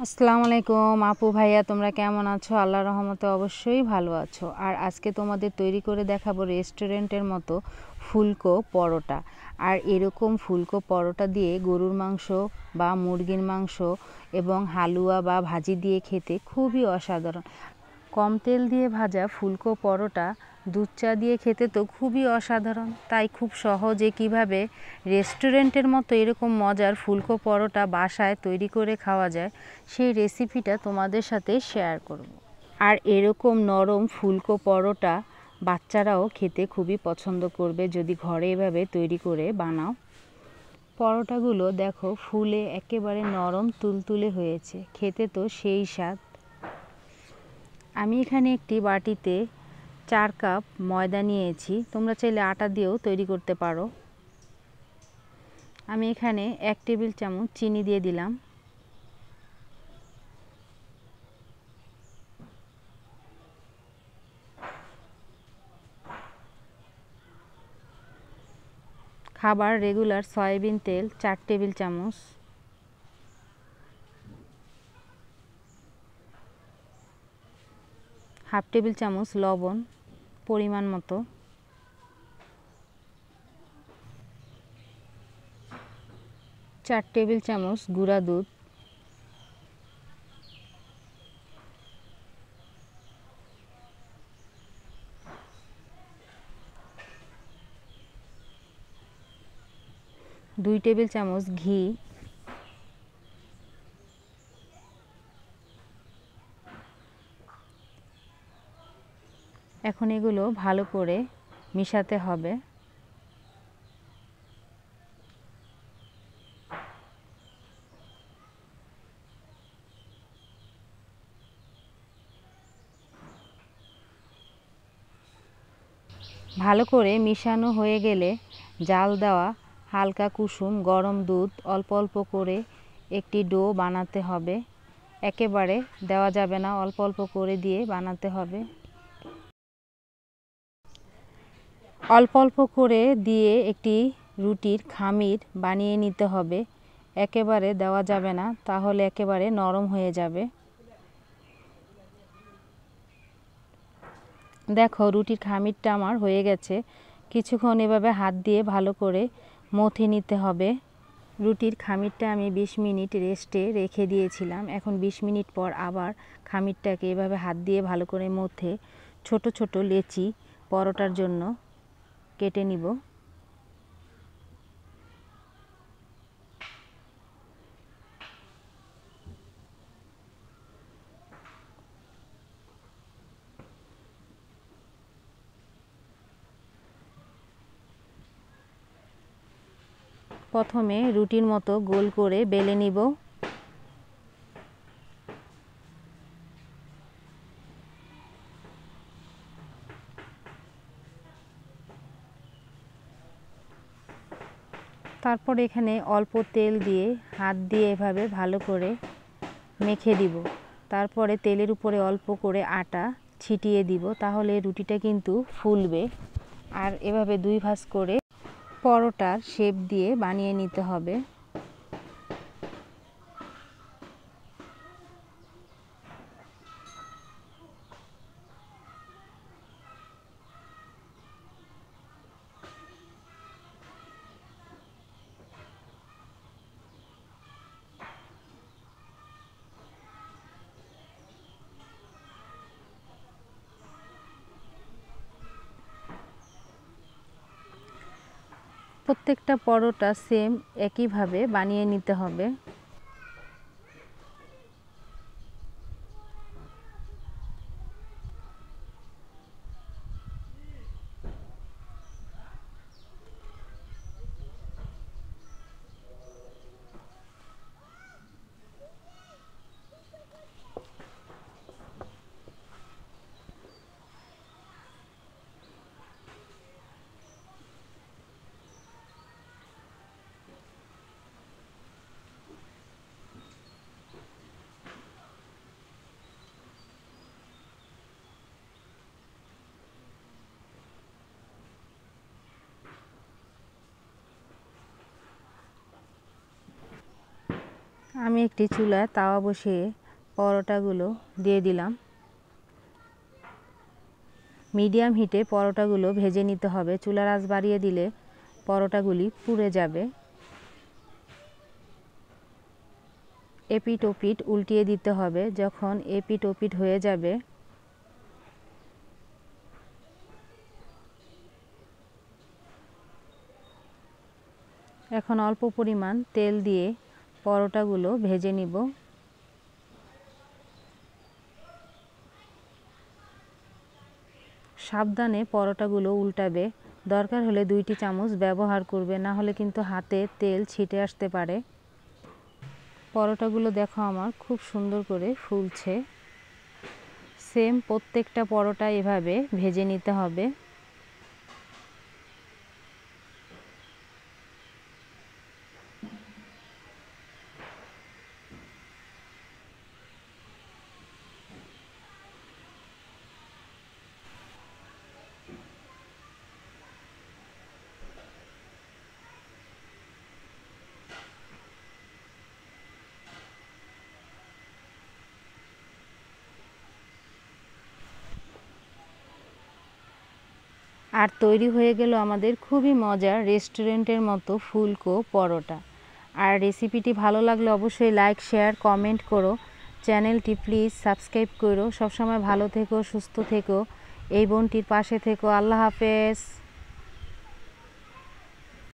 আসসালামু আলাইকুম আপু ভাইয়া, তোমরা কেমন আছো? আল্লাহর রহমতে অবশ্যই ভালো আছো। আর আজকে তোমাদের তৈরি করে দেখাবো রেস্টুরেন্টের মতো ফুলকো পরোটা। আর এরকম ফুলকো পরোটা দিয়ে গরুর মাংস বা মুরগির মাংস এবং হালুয়া বা ভাজি দিয়ে খেতে খুবই অসাধারণ। কম তেল দিয়ে ভাজা ফুলকো পরোটা দুধ চা দিয়ে খেতে তো খুবই অসাধারণ। তাই খুব সহজে কিভাবে রেস্টুরেন্টের মতো এরকম মজার ফুলকো পরোটা বাসায় তৈরি করে খাওয়া যায় সেই রেসিপিটা তোমাদের সাথে শেয়ার করব। আর এরকম নরম ফুলকো পরোটা বাচ্চারাও খেতে খুবই পছন্দ করবে যদি ঘরে এভাবে তৈরি করে বানাও। পরোটাগুলো দেখো ফুলে একেবারে নরম তুলতুলে হয়েছে, খেতে তো সেই স্বাদ। আমি এখানে একটি বাটিতে 4 কাপ ময়দা নিয়েছি, তোমরা চাইলে আটা দিয়েও তৈরি করতে পারো। আমি এখানে 1 টেবিল চামচ চিনি দিয়ে দিলাম। খাবার রেগুলার সয়াবিন তেল 4 টেবিল চামচ। হাফ টেবিল চামচ লবণ পরিমাণ মতো। চার টেবিল চামচ গুঁড়া দুধ। দুই টেবিল চামচ ঘি। এখন এগুলো ভালো করে মিশাতে হবে। ভালো করে মিশানো হয়ে গেলে জাল দেওয়া হালকা কুসুম গরম দুধ অল্প অল্প করে একটি ডো বানাতে হবে। একেবারে দেওয়া যাবে না, অল্প অল্প করে দিয়ে বানাতে হবে। অল্প অল্প করে দিয়ে একটি রুটির খামির বানিয়ে নিতে হবে। একেবারে দেওয়া যাবে না, তাহলে একেবারে নরম হয়ে যাবে। দেখো রুটির খামিরটা আমার হয়ে গেছে। কিছুক্ষণ এভাবে হাত দিয়ে ভালো করে মথে নিতে হবে। রুটির খামিরটা আমি 20 মিনিট রেস্টে রেখে দিয়েছিলাম। এখন 20 মিনিট পর আবার খামিরটাকে এভাবে হাত দিয়ে ভালো করে মথে ছোট ছোট লেচি পরোটার জন্য কেটে নিব। প্রথমে রুটির মতো গোল করে বেলে নিব। তারপর এখানে অল্প তেল দিয়ে হাত দিয়ে এভাবে ভালো করে মেখে দিব। তারপরে তেলের উপরে অল্প করে আটা ছিটিয়ে দিব, তাহলে রুটিটা কিন্তু ফুলবে। আর এভাবে 2 ভাঁজ করে পরোটার শেপ দিয়ে বানিয়ে নিতে হবে। প্রত্যেকটা পরোটা সেম একইভাবে বানিয়ে নিতে হবে। আমি একটি চুলায় তাওয়া বসিয়ে পরোটাগুলো দিয়ে দিলাম। মিডিয়াম হিটে পরোটাগুলো ভেজে নিতে হবে। চুলার আঁচ বাড়িয়ে দিলে পরোটাগুলি পুড়ে যাবে। এপিট ওপিট উল্টিয়ে দিতে হবে। যখন এপিট ওপিট হয়ে যাবে এখন অল্প পরিমাণ তেল দিয়ে পরোটাগুলো ভেজে নিব। সাবধানে পরোটাগুলো উল্টাবে। দরকার হলে 2টি চামচ ব্যবহার করবে, না হলে কিন্তু হাতে তেল ছিটে আসতে পারে। পরোটাগুলো দেখো আমার খুব সুন্দর করে ফুলছে। সেম প্রত্যেকটা পরোটা এভাবে ভেজে নিতে হবে। আর তৈরি হয়ে গেল আমাদের খুবই মজার রেস্টুরেন্টের মতো ফুলকো পরোটা। আর রেসিপিটি ভালো লাগলে অবশ্যই লাইক, শেয়ার, কমেন্ট করো। চ্যানেলটি প্লিজ সাবস্ক্রাইব করো। সবসময় ভালো থেকো, সুস্থ থেকো, এই বোনটির পাশে থেকো। আল্লাহ হাফেজ।